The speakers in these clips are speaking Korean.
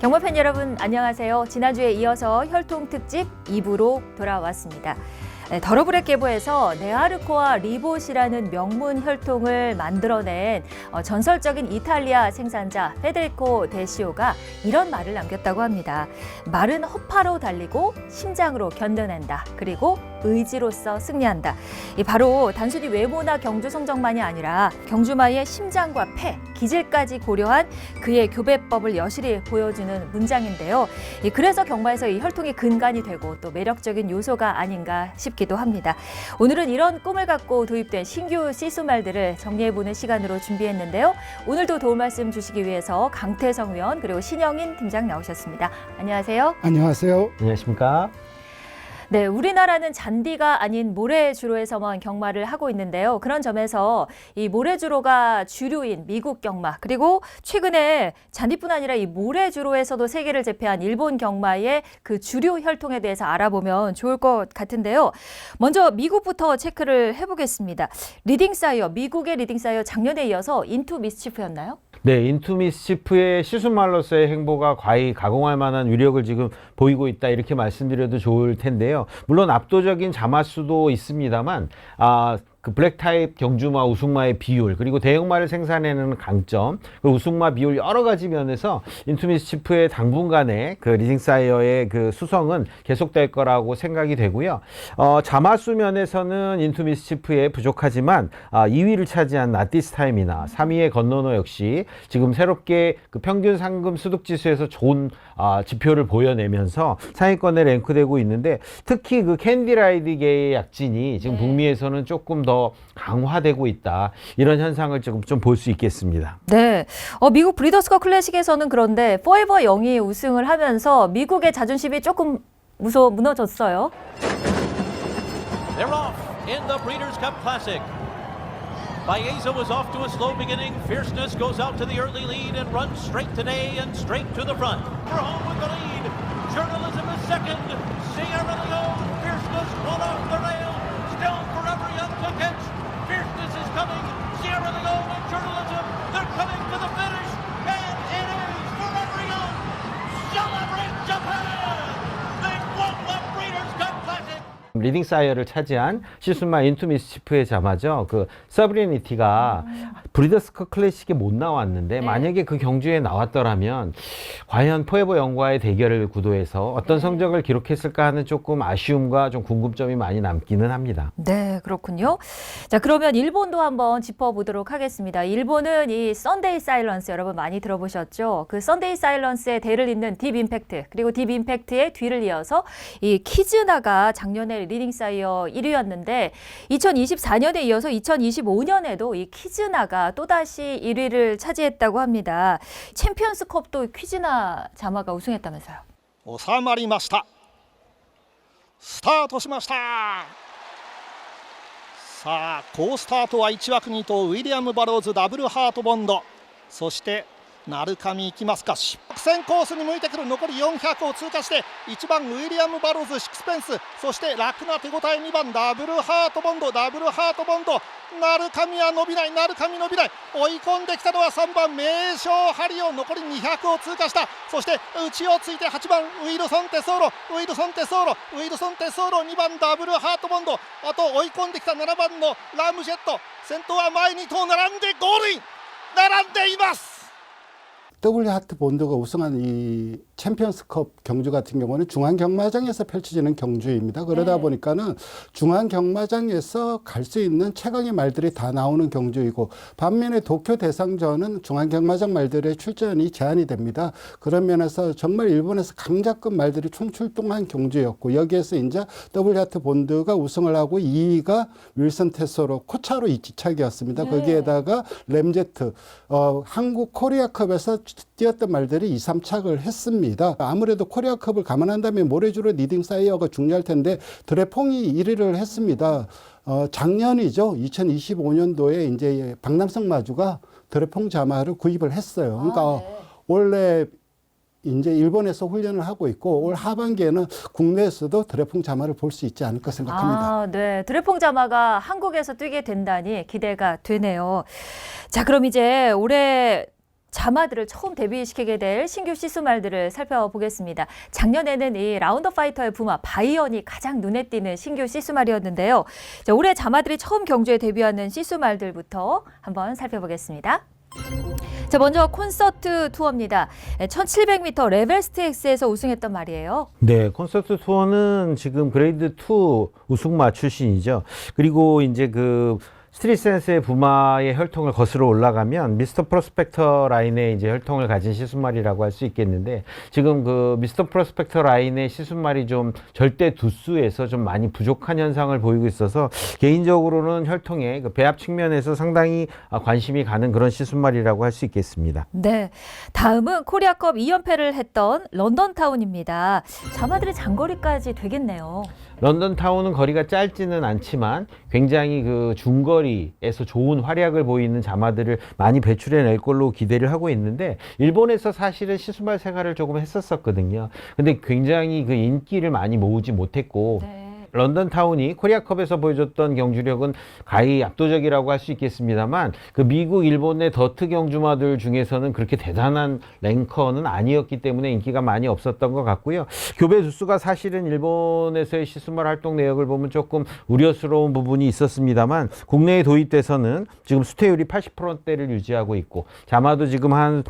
경마팬 여러분 안녕하세요. 지난주에 이어서 혈통 특집 2부로 돌아왔습니다. 더러브렉 계보에서 네아르코와 리봇이라는 명문 혈통을 만들어낸 전설적인 이탈리아 생산자 페데리코 데시오가 이런 말을 남겼다고 합니다. 말은 허파로 달리고 심장으로 견뎌낸다. 그리고 의지로서 승리한다. 바로 단순히 외모나 경주 성적만이 아니라 경주마의 심장과 폐, 기질까지 고려한 그의 교배법을 여실히 보여주는 문장인데요. 그래서 경마에서 이 혈통이 근간이 되고 또 매력적인 요소가 아닌가 싶기도 합니다. 오늘은 이런 꿈을 갖고 도입된 신규 시수말들을 정리해보는 시간으로 준비했는데요. 오늘도 도움 말씀 주시기 위해서 강태성 위원 그리고 신영인 팀장 나오셨습니다. 안녕하세요. 안녕하세요. 안녕하십니까? 네, 우리나라는 잔디가 아닌 모래주로에서만 경마를 하고 있는데요. 그런 점에서 이 모래주로가 주류인 미국 경마, 그리고 최근에 잔디뿐 아니라 이 모래주로에서도 세계를 제패한 일본 경마의 그 주류 혈통에 대해서 알아보면 좋을 것 같은데요. 먼저 미국부터 체크를 해보겠습니다. 리딩사이어, 미국의 리딩사이어 작년에 이어서 인투 미스치프였나요? 네, 인투 미스치프의 시순말로서의 행보가 과히 가공할 만한 위력을 지금 보이고 있다 이렇게 말씀드려도 좋을 텐데요. 물론 압도적인 자마수도 있습니다만 그 블랙 타입 경주마, 우승마의 비율, 그리고 대형마를 생산해내는 강점, 그 우승마 비율 여러 가지 면에서 인투 미스치프의 당분간의 그 리딩사이어의 그 수성은 계속될 거라고 생각이 되고요. 자마수 면에서는 인투 미스치프에 부족하지만 2위를 차지한 나티스타임이나 3위의 건너너 역시 지금 새롭게 그 평균 상금 수득 지수에서 좋은 지표를 보여내면서 상위권에 랭크되고 있는데, 특히 그 캔디라이드계의 약진이 지금 북미에서는 조금 더 강화되고 있다, 이런 현상을 좀 볼 수 있겠습니다. 네, 미국 브리더스컵 클래식에서는 그런데 포에버 0이 우승을 하면서 미국의 자존심이 조금 무너졌어요. They're off in the Breeders' Cup Classic. Baeza was off to a slow beginning. Fierceness goes out to the early lead and runs straight today and straight to the front. For home with the lead. Journalism is second. Sierra Leone. Fierceness one off the rail. Still forever young to catch. Fierceness is coming. Sierra Leone and Journalism. They're coming to the finish. And it is forever young. Celebrate Japan. They've won the Breeders' Cup Classic. 리딩사이어를 차지한 시순마 인투 미스치프의 자마죠. 그 서브리니티가 브리더스컵 클래식에 못 나왔는데 만약에 그 경주에 나왔더라면 과연 포에버 영과의 대결을 구도해서 어떤 성적을 기록했을까 하는 조금 아쉬움과 좀 궁금점이 많이 남기는 합니다. 네, 그렇군요. 자, 그러면 일본도 한번 짚어보도록 하겠습니다. 일본은 이 썬데이 사일런스 여러분 많이 들어보셨죠? 그 썬데이 사일런스의 대를 잇는 딥 임팩트, 그리고 딥 임팩트의 뒤를 이어서 이 키즈나가 작년에 리딩사이어 1위였는데 2024년에 이어서 2025년에도 이 키즈나가 또다시 1위를 차지했다고 합니다. 챔피언스컵도 키즈나 자마가 우승했다면서요. 収まりました。スタートしました。さあ好スタートは1枠2頭ウィリアム・バローズダブルハートボンド、そして鳴神行きますか。直線コースに向いてくる。残り400を通過して1番ウィリアム・バローズシックスペンス、そして楽な手応え2番ダブルハートボンド、ダブルハートボンド。鳴神は伸びない、鳴神伸びない。追い込んできたのは3番名将ハリオン、残り200を通過した。そして内をついて8番ウィルソンテソーロ、ウィルソンテソーロ、ウィルソンテソーロ、2番ダブルハートボンド。あと追い込んできた7番のラムジェット。先頭は前2頭並んでゴールイン、並んでいます。 W 하트 본드가 우승한 이 챔피언스컵 경주 같은 경우는 중앙경마장에서 펼쳐지는 경주입니다. 그러다 보니까는 중앙경마장에서 갈 수 있는 최강의 말들이 다 나오는 경주이고, 반면에 도쿄 대상전은 중앙경마장 말들의 출전이 제한이 됩니다. 그런 면에서 정말 일본에서 강자급 말들이 총출동한 경주였고, 여기에서 이제 W 하트 본드가 우승을 하고 2위가 윌슨 테소로 코차로 이착이었습니다. 거기에다가 램제트, 한국 코리아컵에서 뛰었던 말들이 2, 3착을 했습니다. 아무래도 코리아컵을 감안한다면 모래주로 리딩사이어가 중요할 텐데 드레퐁이 1위를 했습니다. 작년이죠. 2025년도에 이제 박남성 마주가 드레퐁 자마를 구입을 했어요. 그러니까 원래 이제 일본에서 훈련을 하고 있고 올 하반기에는 국내에서도 드레퐁 자마를 볼 수 있지 않을까 생각합니다. 네. 드레퐁 자마가 한국에서 뛰게 된다니 기대가 되네요. 자, 그럼 이제 올해 자마들을 처음 데뷔시키게 될 신규 시수말들을 살펴보겠습니다. 작년에는 이 라운더 파이터의 부마 바이언이 가장 눈에 띄는 신규 시수말이었는데요. 자, 올해 자마들이 처음 경주에 데뷔하는 시수말들부터 한번 살펴보겠습니다. 자, 먼저 콘서트 투어입니다. 1700m 레벨스트 X에서 우승했던 말이에요. 네, 콘서트 투어는 지금 그레이드 2 우승마 출신이죠. 그리고 이제 그 스트릿센스의 부마의 혈통을 거슬러 올라가면 미스터 프로스펙터 라인의 이제 혈통을 가진 시순말이라고 할 수 있겠는데, 지금 그 미스터 프로스펙터 라인의 시순말이 좀 절대 두수에서 좀 많이 부족한 현상을 보이고 있어서 개인적으로는 혈통의 그 배합 측면에서 상당히 관심이 가는 그런 시순말이라고 할 수 있겠습니다. 네, 다음은 코리아컵 2연패를 했던 런던타운입니다. 자마들의 장거리까지 되겠네요. 런던타운은 거리가 짧지는 않지만 굉장히 그 중거리에서 좋은 활약을 보이는 자마들을 많이 배출해낼 걸로 기대를 하고 있는데, 일본에서 사실은 시수말 생활을 조금 했었거든요. 근데 굉장히 그 인기를 많이 모으지 못했고, 네. 런던타운이 코리아컵에서 보여줬던 경주력은 가히 압도적이라고 할 수 있겠습니다만, 그 미국, 일본의 더트 경주마들 중에서는 그렇게 대단한 랭커는 아니었기 때문에 인기가 많이 없었던 것 같고요. 교배 두수가 사실은 일본에서의 시수말 활동 내역을 보면 조금 우려스러운 부분이 있었습니다만, 국내에 도입돼서는 지금 수퇴율이 80%대를 유지하고 있고, 자마도 지금 한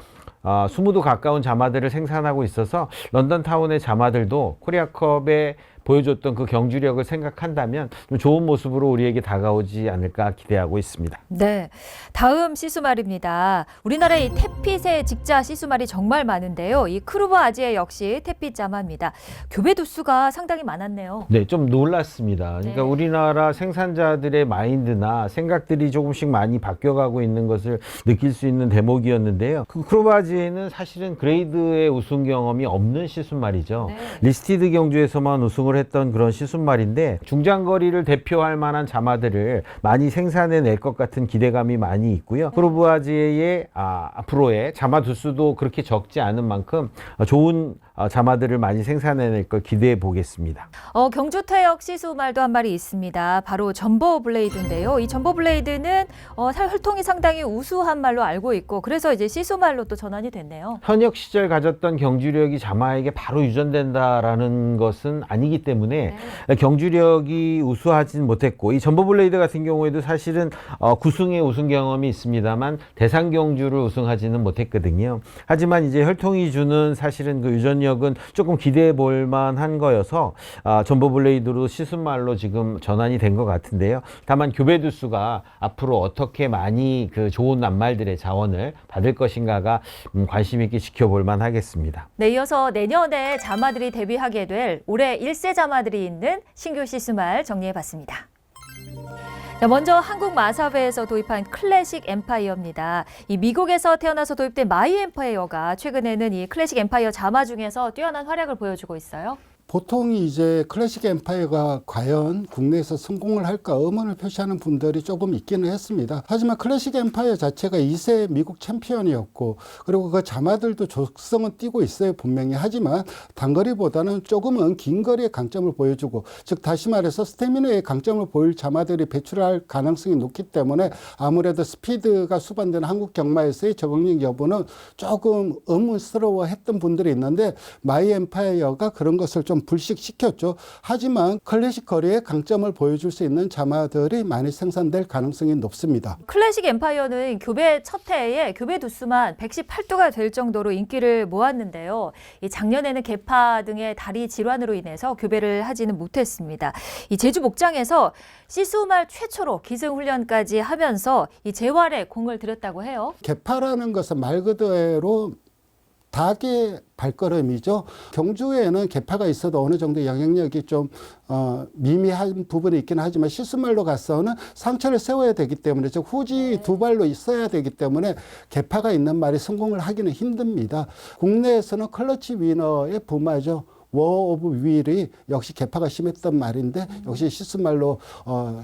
20도 가까운 자마들을 생산하고 있어서 런던타운의 자마들도 코리아컵에 보여줬던 그 경주력을 생각한다면 좀 좋은 모습으로 우리에게 다가오지 않을까 기대하고 있습니다. 네, 다음 시수말입니다. 우리나라의 이 태핏의 직자 시수말이 정말 많은데요. 이 크루버 아지에 역시 태핏 자마입니다. 교배 두수가 상당히 많았네요. 네, 좀 놀랐습니다. 그러니까 네. 우리나라 생산자들의 마인드나 생각들이 조금씩 많이 바뀌어가고 있는 것을 느낄 수 있는 대목이었는데요. 그 크루바지에는 사실은 그레이드의 우승 경험이 없는 시순말이죠. 네. 리스티드 경주에서만 우승을 했던 그런 시순말인데, 중장거리를 대표할 만한 자마들을 많이 생산해낼 것 같은 기대감이 많이 있고요. 크루바지의 앞으로의 자마 두수도 그렇게 적지 않은 만큼 좋은 자마들을 많이 생산해낼 걸 기대해 보겠습니다. 경주 퇴역 시수말도 한 마리 있습니다. 바로 점보 블레이드인데요. 이 점보 블레이드는 혈통이 상당히 우수한 말로 알고 있고, 그래서 이제 시수말로 또 전환이 됐네요. 현역 시절 가졌던 경주력이 자마에게 바로 유전된다라는 것은 아니기 때문에 경주력이 우수하진 못했고, 이 점보 블레이드 같은 경우에도 사실은 9승의 우승 경험이 있습니다만 대상 경주를 우승하지는 못했거든요. 하지만 이제 혈통이 주는 사실은 그 유전력은 조금 기대해 볼 만한 거여서 점보 블레이드로 시순말로 지금 전환이 된 것 같은데요. 다만 교배 두수가 앞으로 어떻게 많이 그 좋은 낱말들의 자원을 받을 것인가가 관심 있게 지켜볼 만하겠습니다. 네, 이어서 내년에 자마들이 데뷔하게 될 올해 1세 자마들이 있는 신규 시수말 정리해봤습니다. 자, 먼저 한국 마사회에서 도입한 클래식 엠파이어입니다. 이 미국에서 태어나서 도입된 마이 엠파이어가 최근에는 이 클래식 엠파이어 자마 중에서 뛰어난 활약을 보여주고 있어요. 보통 이제 클래식 엠파이어가 과연 국내에서 성공을 할까 의문을 표시하는 분들이 조금 있기는 했습니다. 하지만 클래식 엠파이어 자체가 2세 미국 챔피언이었고, 그리고 그 자마들도 적성은 띄고 있어요, 분명히. 하지만 단거리보다는 조금은 긴 거리의 강점을 보여주고, 즉 다시 말해서 스태미너의 강점을 보일 자마들이 배출할 가능성이 높기 때문에 아무래도 스피드가 수반되는 한국 경마에서의 적응력 여부는 조금 의문스러워했던 분들이 있는데, 마이 엠파이어가 그런 것을 좀 불식시켰죠. 하지만 클래식 거리의 강점을 보여줄 수 있는 자마들이 많이 생산될 가능성이 높습니다. 클래식 엠파이어는 교배 첫 해에 교배 두수만 118두가 될 정도로 인기를 모았는데요. 이 작년에는 개파 등의 다리 질환으로 인해서 교배를 하지는 못했습니다. 이 제주 목장에서 시수말 최초로 기승훈련까지 하면서 이 재활에 공을 들였다고 해요. 개파라는 것은 말 그대로 닭의 발걸음이죠. 경주에는 개파가 있어도 어느 정도 영향력이 좀 미미한 부분이 있긴 하지만 시수말로 가서는 상처를 세워야 되기 때문에, 즉 후지 두 발로 있어야 되기 때문에 개파가 있는 말이 성공을 하기는 힘듭니다. 국내에서는 클러치 위너의 부마죠. 워 오브 윌이 역시 개파가 심했던 말인데 역시 시스말로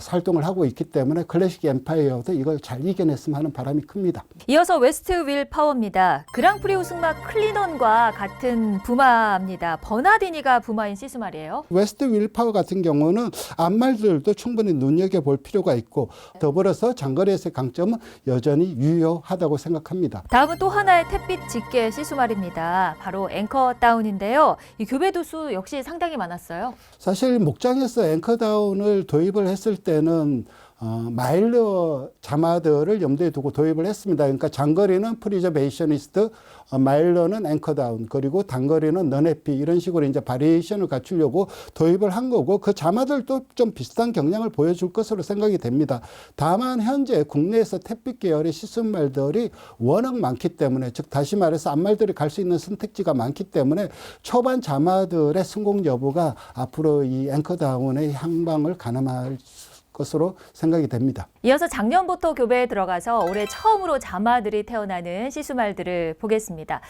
활동을 하고 있기 때문에 클래식 엠파이어도 이걸 잘 이겨냈으면 하는 바람이 큽니다. 이어서 웨스트 윌 파워입니다. 그랑프리 우승마 클리넌과 같은 부마입니다. 버나디니가 부마인 시스말이에요. 웨스트 윌파워 같은 경우는 앞말들도 충분히 눈여겨볼 필요가 있고 더불어서 장거리에서의 강점은 여전히 유효하다고 생각합니다. 다음은 또 하나의 햇빛 짙게 시수말입니다. 바로 앵커 다운인데요. 이 교배 두수 역시 상당히 많았어요. 사실 목장에서 앵커다운을 도입을 했을 때는 마일러 자마들을 염두에 두고 도입을 했습니다. 그러니까 장거리는 프리저베이셔니스트, 마일러는 앵커다운, 그리고 단거리는 넌해피 이런 식으로 이제 바리에이션을 갖추려고 도입을 한 거고 그 자마들도 좀 비슷한 경향을 보여줄 것으로 생각이 됩니다. 다만 현재 국내에서 햇빛 계열의 시승말들이 워낙 많기 때문에 즉 다시 말해서 앞말들이 갈 수 있는 선택지가 많기 때문에 초반 자마들의 성공 여부가 앞으로 이 앵커다운의 향방을 가늠할 것으로 생각이 됩니다. 이어서 작년부터 교배에 들어가서 올해 처음으로 자마들이 태어나는 시수말들을 보겠습니다.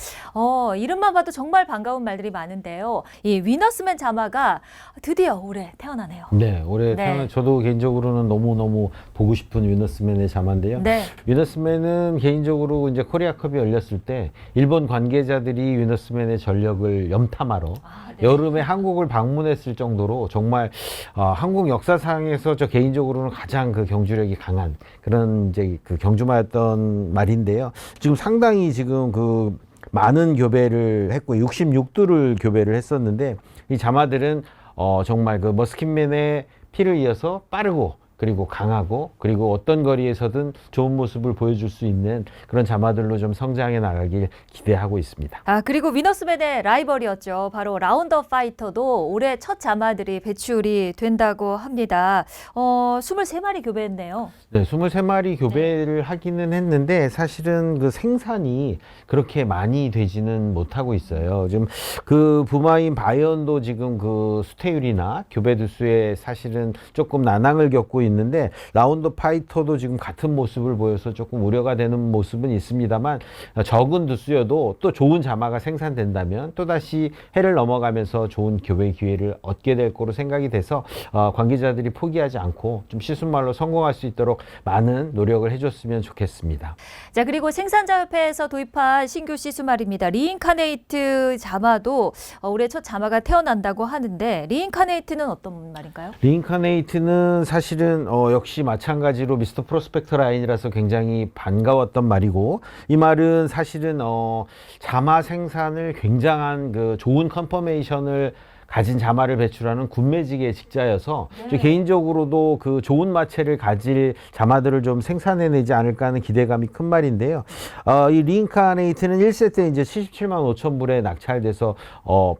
이름만 봐도 정말 반가운 말들이 많은데요. 이 위너스맨 자마가 드디어 올해 태어나네요. 네, 올해 네. 태어난 저도 개인적으로는 너무너무 보고 싶은 위너스맨의 자마인데요. 네. 위너스맨은 개인적으로 이제 코리아컵이 열렸을 때 일본 관계자들이 위너스맨의 전력을 염탐하러 네. 여름에 한국을 방문했을 정도로 정말 한국 역사상에서 저 개인적으로는 가장 그 경주력이 강한 그런 이제 그 경주마였던 말인데요. 지금 상당히 지금 그 많은 교배를 했고 66두를 교배를 했었는데 이 자마들은 정말 그 머스킷맨의 피를 이어서 빠르고 그리고 강하고 그리고 어떤 거리에서든 좋은 모습을 보여줄 수 있는 그런 자마들로 좀 성장해 나가길 기대하고 있습니다. 그리고 위너스맨의 라이벌이었죠. 바로 라운더 파이터도 올해 첫 자마들이 배출이 된다고 합니다. 23마리 교배했네요. 네, 23마리 교배를 하기는 했는데 사실은 그 생산이 그렇게 많이 되지는 못하고 있어요. 지금 그 부마인 바이언도 지금 그 수태율이나 교배 두수에 사실은 조금 난항을 겪고 있는데 라운드 파이터도 지금 같은 모습을 보여서 조금 우려가 되는 모습은 있습니다만 적은 두수여도 또 좋은 자마가 생산된다면 또다시 해를 넘어가면서 좋은 교배 기회를 얻게 될 거로 생각이 돼서 관계자들이 포기하지 않고 좀 시순말로 성공할 수 있도록 많은 노력을 해줬으면 좋겠습니다. 자, 그리고 생산자협회에서 도입한 신규 시수말입니다. 리인카네이트 자마도 올해 첫 자마가 태어난다고 하는데 리인카네이트는 어떤 말인가요? 리인카네이트는 사실은 역시 마찬가지로 미스터 프로스펙터 라인이라서 굉장히 반가웠던 말이고 이 말은 사실은 자마 생산을 굉장한 그 좋은 컨퍼메이션을 가진 자마를 배출하는 군매직의 직자여서 저 개인적으로도 그 좋은 마체를 가질 자마들을 좀 생산해내지 않을까 하는 기대감이 큰 말인데요. 이 리인카네이트는 1세트에 이제 77만 5천 불에 낙찰돼서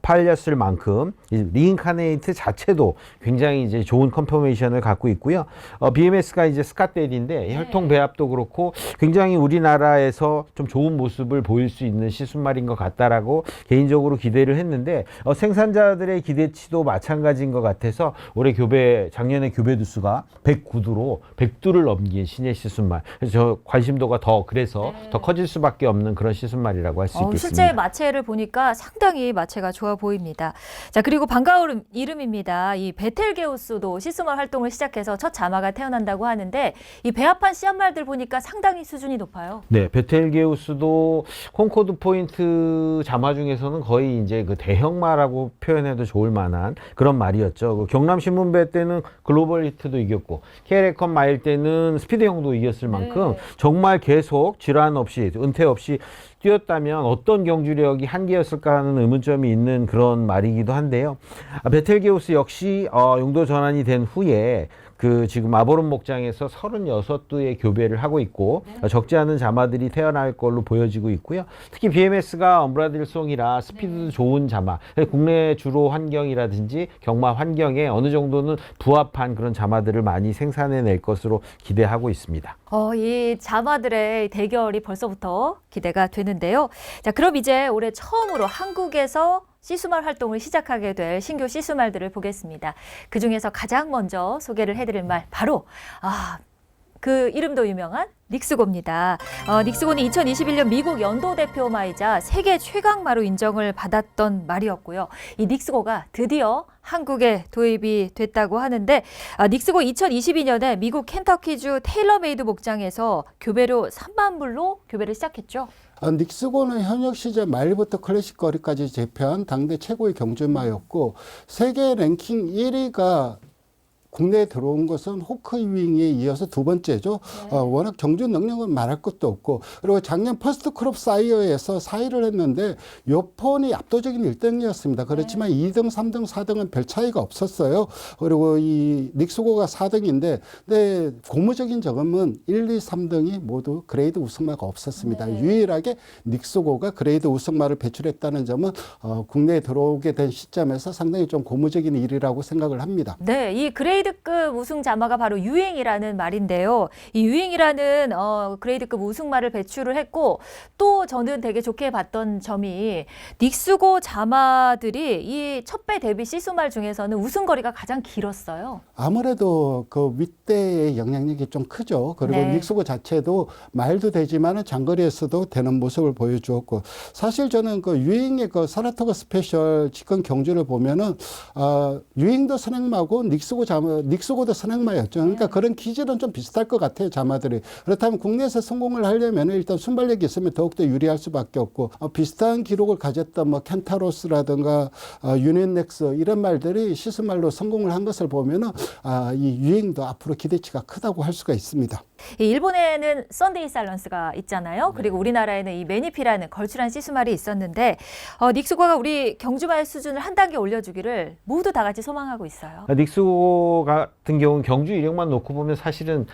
팔렸을 만큼 이 리인카네이트 자체도 굉장히 이제 좋은 컨퍼메이션을 갖고 있고요. BMS가 이제 스캇데일인데 혈통 배합도 그렇고 굉장히 우리나라에서 좀 좋은 모습을 보일 수 있는 시순말인 것 같다라고 개인적으로 기대를 했는데 생산자들의 기대치도 마찬가지인 것 같아서 올해 작년에 교배 두수가 109두로 100두를 넘긴 신의 시순말. 그래서 저 관심도가 더 커질 수밖에 없는 그런 시순말이라고 할 수 있겠습니다. 실제 마체를 보니까 상당히 마체가 좋아 보입니다. 자, 그리고 반가운 이름입니다. 이 베텔게우스도 시순말 활동을 시작해서 첫 자마가 태어난다고 하는데 이 배합한 씨앗말들 보니까 상당히 수준이 높아요. 네, 베텔게우스도 콩코드 포인트 자마 중에서는 거의 이제 그 대형마라고 표현해도 좋을 만한 그런 말이었죠. 그 경남신문배 때는 글로벌 히트도 이겼고 KL에컴 마일 때는 스피드형도 이겼을 만큼 정말 계속 질환 없이 은퇴 없이 뛰었다면 어떤 경주력이 한계였을까 하는 의문점이 있는 그런 말이기도 한데요. 베텔게우스 역시 용도 전환이 된 후에 그 지금 아보론 목장에서 36두의 교배를 하고 있고 적지 않은 자마들이 태어날 걸로 보여지고 있고요. 특히 BMS가 엄브라딜송이라 스피드도 좋은 자마, 국내 주로 환경이라든지 경마 환경에 어느 정도는 부합한 그런 자마들을 많이 생산해낼 것으로 기대하고 있습니다. 이 자마들의 대결이 벌써부터 기대가 되는데요. 자, 그럼 이제 올해 처음으로 한국에서 시수말 활동을 시작하게 될 신규 시수말들을 보겠습니다. 그중에서 가장 먼저 소개를 해드릴 말 바로 그 이름도 유명한 닉스고입니다. 닉스고는 2021년 미국 연도 대표 마이자 세계 최강마로 인정을 받았던 말이었고요. 이 닉스고가 드디어 한국에 도입이 됐다고 하는데 닉스고 2022년에 미국 켄터키주 테일러메이드 목장에서 교배료 3만 불로 교배를 시작했죠. 닉스고는 현역 시절 말부터 클래식 거리까지 제패한 당대 최고의 경주마였고 세계 랭킹 1위가 국내에 들어온 것은 호크 유잉에 이어서 두 번째죠. 워낙 경주 능력은 말할 것도 없고 그리고 작년 퍼스트 크롭 사이어에서 4위를 했는데 요폰이 압도적인 1등이었습니다. 그렇지만 2등, 3등, 4등은 별 차이가 없었어요. 그리고 이 닉스고가 4등인데 근데 고무적인 점은 1, 2, 3등이 모두 그레이드 우승마가 없었습니다. 유일하게 닉스고가 그레이드 우승마를 배출했다는 점은 국내에 들어오게 된 시점에서 상당히 좀 고무적인 일이라고 생각을 합니다. 네, 이 그레이드급 우승 자마가 바로 유잉이라는 말인데요. 이 유잉이라는 그레이드급 우승마를 배출을 했고 또 저는 되게 좋게 봤던 점이 닉스고 자마들이 이 첫배 데뷔 시수말 중에서는 우승거리가 가장 길었어요. 아무래도 그 윗대의 영향력이 좀 크죠. 그리고 닉스고 자체도 말도 되지만 장거리에서도 되는 모습을 보여주었고 사실 저는 그 유잉의 그 사라토가 스페셜 직권 경주를 보면은 유잉도 선행마고 닉스고도 선행마였죠. 그러니까 그런 기질은 좀 비슷할 것 같아요, 자마들이. 그렇다면 국내에서 성공을 하려면 일단 순발력이 있으면 더욱더 유리할 수밖에 없고 비슷한 기록을 가졌던 뭐 켄타로스라든가 유닛넥스 이런 말들이 시스말로 성공을 한 것을 보면은 이 유행도 앞으로 기대치가 크다고 할 수가 있습니다. 일본에는 썬데이 살런스가 있잖아요. 그리고 우리나라에는 이 매니피라는 걸출한 시스말이 있었는데 닉스고가 우리 경주마의 수준을 한 단계 올려주기를 모두 다 같이 소망하고 있어요. 닉스고 같은 경우는 경주 이력만 놓고 보면 사실은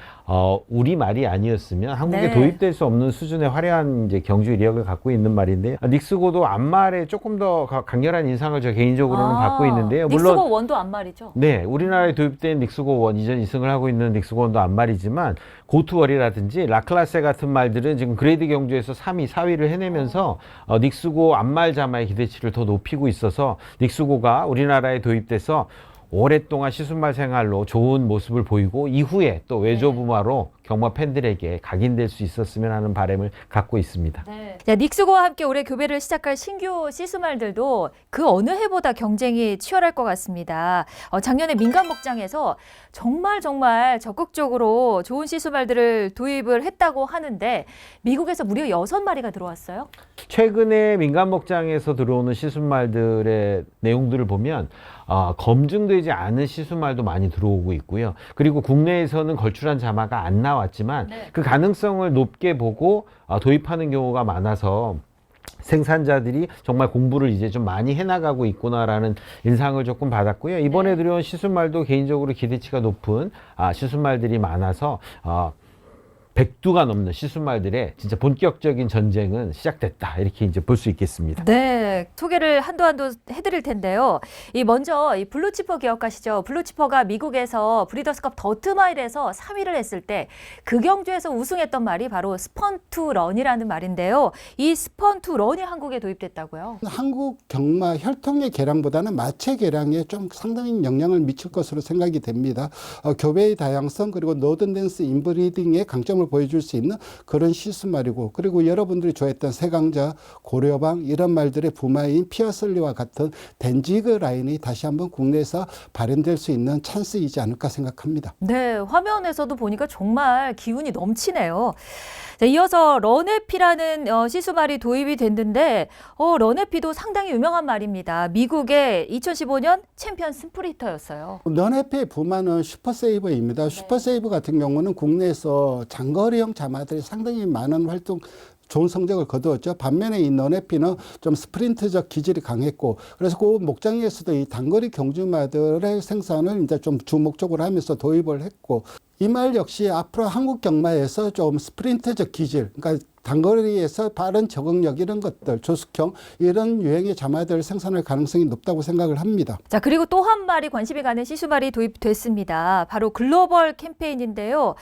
우리 말이 아니었으면 한국에 도입될 수 없는 수준의 화려한 이제 경주 이력을 갖고 있는 말인데 닉스고도 앞말에 조금 더 강렬한 인상을 저 개인적으로는 받고 있는데요. 물론 닉스고 원도 앞말이죠. 네, 우리나라에 도입된 닉스고 원 이전 2승을 하고 있는 닉스고 원도 앞말이지만 고투월이라든지 라클라세 같은 말들은 지금 그레이드 경주에서 3위, 4위를 해내면서 닉스고 앞말 자마의 기대치를 더 높이고 있어서 닉스고가 우리나라에 도입돼서 오랫동안 시순말 생활로 좋은 모습을 보이고 이후에 또 외조부마로 경마 팬들에게 각인될 수 있었으면 하는 바람을 갖고 있습니다. 자, 닉스고와 함께 올해 교배를 시작할 신규 시스말들도 그 어느 해보다 경쟁이 치열할 것 같습니다. 작년에 민간 목장에서 정말 적극적으로 좋은 시스말들을 도입을 했다고 하는데 미국에서 무려 6마리가 들어왔어요. 최근에 민간 목장에서 들어오는 시순말들의 내용들을 보면 검증되지 않은 시순말도 많이 들어오고 있고요. 그리고 국내에서는 걸출한 자마가 안 나왔지만 그 가능성을 높게 보고 도입하는 경우가 많아서 생산자들이 정말 공부를 이제 좀 많이 해나가고 있구나라는 인상을 조금 받았고요. 이번에 들어온 시순말도 개인적으로 기대치가 높은 시순말들이 많아서 100두가 넘는 시순말들의 진짜 본격적인 전쟁은 시작됐다 이렇게 이제 볼 수 있겠습니다. 네, 소개를 한도 해드릴 텐데요. 먼저 이 블루치퍼 기억하시죠? 블루치퍼가 미국에서 브리더스컵 더트마일에서 3위를 했을 때 그 경주에서 우승했던 말이 바로 스펀투런이라는 말인데요. 이 스펀투런이 한국에 도입됐다고요? 한국 경마 혈통의 개량보다는 마체 개량에 좀 상당히 영향을 미칠 것으로 생각이 됩니다. 교배의 다양성 그리고 노든댄스 인브리딩의 강점을 보여줄 수 있는 그런 시스말이고 그리고 여러분들이 좋아했던 세강자, 고려방 이런 말들의 부마인 피어슬리와 같은 댄지그 라인이 다시 한번 국내에서 발현될 수 있는 찬스이지 않을까 생각합니다. 네, 화면에서도 보니까 정말 기운이 넘치네요. 자, 이어서 런에피라는 시수말이 도입이 됐는데 런에피도 상당히 유명한 말입니다. 미국의 2015년 챔피언 스프린터였어요. 런에피의 부마는 슈퍼세이버입니다. 슈퍼세이버 같은 경우는 국내에서 장거리형 자마들이 상당히 많은 활동 좋은 성적을 거두었죠. 반면에 이 런에피는 좀 스프린트적 기질이 강했고 그래서 그 목장에서도 이 단거리 경주마들의 생산을 이제 좀 주 목적으로 하면서 도입을 했고 이 말 역시 앞으로 한국 경마에서 좀 스프린트적 기질, 그러니까 단거리에서 빠른 적응력 이런 것들, 조숙형 이런 유행의 자마들을 생산할 가능성이 높다고 생각을 합니다. 자, 그리고 또 한 말이 관심이 가는 시수말이 도입됐습니다. 바로 글로벌 캠페인인데요.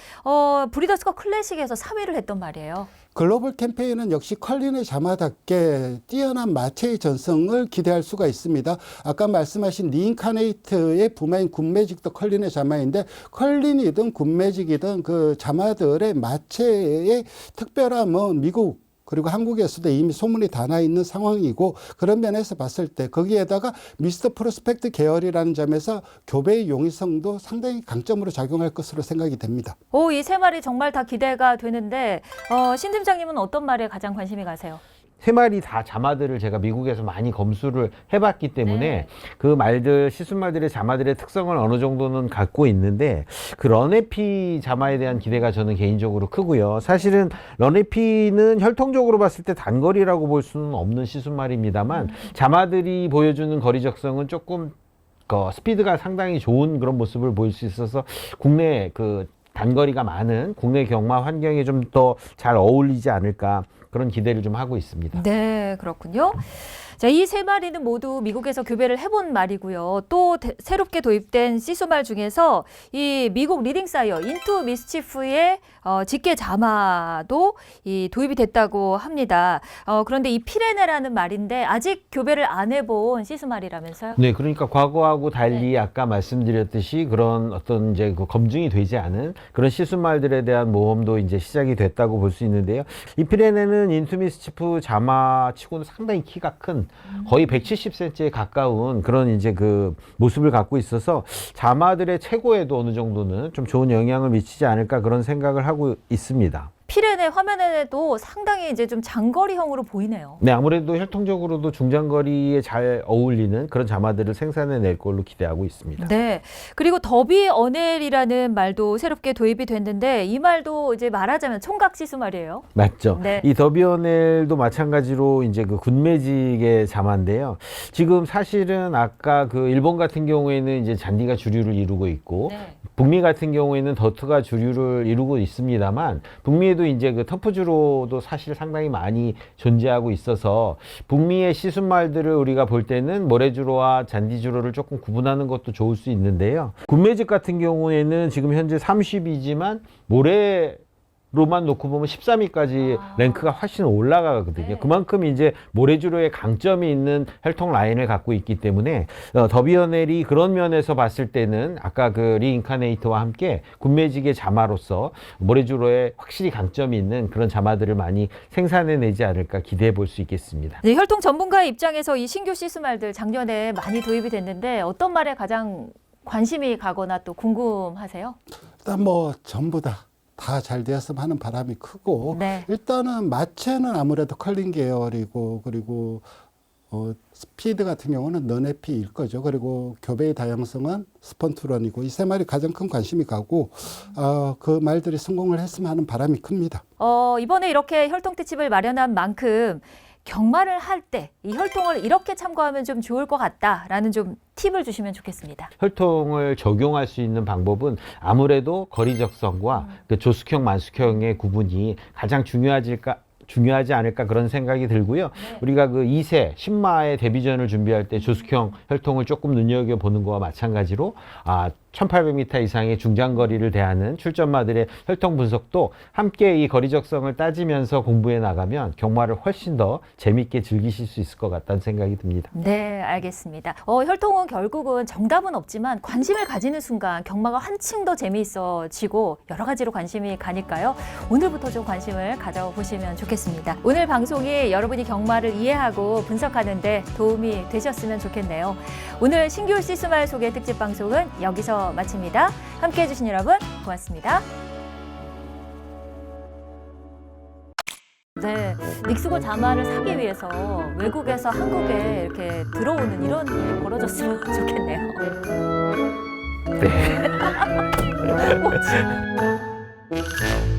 브리더스컵 클래식에서 3위를 했던 말이에요. 글로벌 캠페인은 역시 컬린의 자마답게 뛰어난 마체의 전성을 기대할 수가 있습니다. 아까 말씀하신 리인카네이트의 부마인 굿매직도 컬린의 자마인데 컬린이든 굿매직이든 그 자마들의 마체의 특별함은 미국 그리고 한국에서도 이미 소문이 다 나 있는 상황이고 그런 면에서 봤을 때 거기에다가 미스터 프로스펙트 계열이라는 점에서 교배의 용이성도 상당히 강점으로 작용할 것으로 생각이 됩니다. 이 세 마리 정말 다 기대가 되는데 신 팀장님은 어떤 말에 가장 관심이 가세요? 세 마리 다 자마들을 제가 미국에서 많이 검수를 해봤기 때문에 네. 그 말들, 시순말들의 자마들의 특성을 어느 정도는 갖고 있는데 그 런에피 자마에 대한 기대가 저는 개인적으로 크고요. 사실은 런에피는 혈통적으로 봤을 때 단거리라고 볼 수는 없는 시순말입니다만 자마들이 보여주는 거리 적성은 조금 스피드가 상당히 좋은 그런 모습을 보일 수 있어서 국내 그 단거리가 많은 국내 경마 환경에 좀 더 잘 어울리지 않을까 그런 기대를 좀 하고 있습니다. 네, 그렇군요. 자, 이 세 마리는 모두 미국에서 교배를 해본 말이고요. 또 새롭게 도입된 시수말 중에서 이 미국 리딩사이어 인투 미스치프의 직계 자마도 이 도입이 됐다고 합니다. 그런데 이 피레네라는 말인데 아직 교배를 안 해본 시수말이라면서요? 네, 그러니까 과거하고 달리 아까 말씀드렸듯이 그런 어떤 이제 그 검증이 되지 않은 그런 시순말들에 대한 모험도 이제 시작이 됐다고 볼 수 있는데요. 이 피레네는 인투미스치프 자마치고는 상당히 키가 큰 거의 170cm에 가까운 그런 이제 그 모습을 갖고 있어서 자마들의 최고에도 어느 정도는 좀 좋은 영향을 미치지 않을까 그런 생각을 하고 있습니다. 피레네 화면에도 상당히 이제 좀 장거리형으로 보이네요. 네, 아무래도 혈통적으로도 중장거리에 잘 어울리는 그런 자마들을 생산해낼 걸로 기대하고 있습니다. 네. 그리고 더비 어넬이라는 말도 새롭게 도입이 됐는데 이 말도 이제 말하자면 총각 시수 말이에요. 맞죠. 네. 이 더비어넬도 마찬가지로 이제 그 굿매직의 자마인데요. 지금 사실은 아까 그 일본 같은 경우에는 이제 잔디가 주류를 이루고 있고 네. 북미 같은 경우에는 더트가 주류를 이루고 있습니다만 북미에도 이제 그 터프주로도 사실 상당히 많이 존재하고 있어서 북미의 시순말들을 우리가 볼 때는 모래주로와 잔디주로를 조금 구분하는 것도 좋을 수 있는데요. 굿매직 같은 경우에는 지금 현재 30위지만 모래로만 놓고 보면 13위까지 랭크가 훨씬 올라가거든요. 네. 그만큼 이제 모래주로의 강점이 있는 혈통 라인을 갖고 있기 때문에 더비어넬이 그런 면에서 봤을 때는 아까 그 리인카네이트와 함께 굿매직의 자마로서 모래주로에 확실히 강점이 있는 그런 자마들을 많이 생산해내지 않을까 기대해 볼 수 있겠습니다. 네, 혈통 전문가의 입장에서 이 신규 시스말들 작년에 많이 도입이 됐는데 어떤 말에 가장 관심이 가거나 또 궁금하세요? 일단 뭐 전부 다 잘 되었으면 하는 바람이 크고 네. 일단은 마체는 아무래도 컬린 계열이고 그리고 스피드 같은 경우는 넌에피일 거죠. 그리고 교배의 다양성은 스펀투런이고 이 세 마리 가장 큰 관심이 가고 그 말들이 성공을 했으면 하는 바람이 큽니다. 이번에 이렇게 혈통 특집을 마련한 만큼 경마를 할 때 이 혈통을 이렇게 참고하면 좀 좋을 것 같다라는 좀 팁을 주시면 좋겠습니다. 혈통을 적용할 수 있는 방법은 아무래도 거리 적성과 그 조숙형, 만숙형의 구분이 가장 중요하지 않을까 그런 생각이 들고요. 네. 우리가 그 2세 신마의 데뷔전을 준비할 때 조숙형 혈통을 조금 눈여겨보는 거와 마찬가지로 1800m 이상의 중장거리를 대하는 출전마들의 혈통 분석도 함께 이 거리 적성을 따지면서 공부해 나가면 경마를 훨씬 더 재밌게 즐기실 수 있을 것 같다는 생각이 듭니다. 네, 알겠습니다. 혈통은 결국은 정답은 없지만 관심을 가지는 순간 경마가 한층 더 재미있어지고 여러 가지로 관심이 가니까요. 오늘부터 좀 관심을 가져보시면 좋겠습니다. 오늘 방송이 여러분이 경마를 이해하고 분석하는 데 도움이 되셨으면 좋겠네요. 오늘 신규 시스말 소개 특집 방송은 여기서 마칩니다. 함께해 주신 여러분 고맙습니다. 네, 닉스고 자마를 사기 위해서 외국에서 한국에 이렇게 들어오는 이런 일이 벌어졌으면 좋겠네요. 네.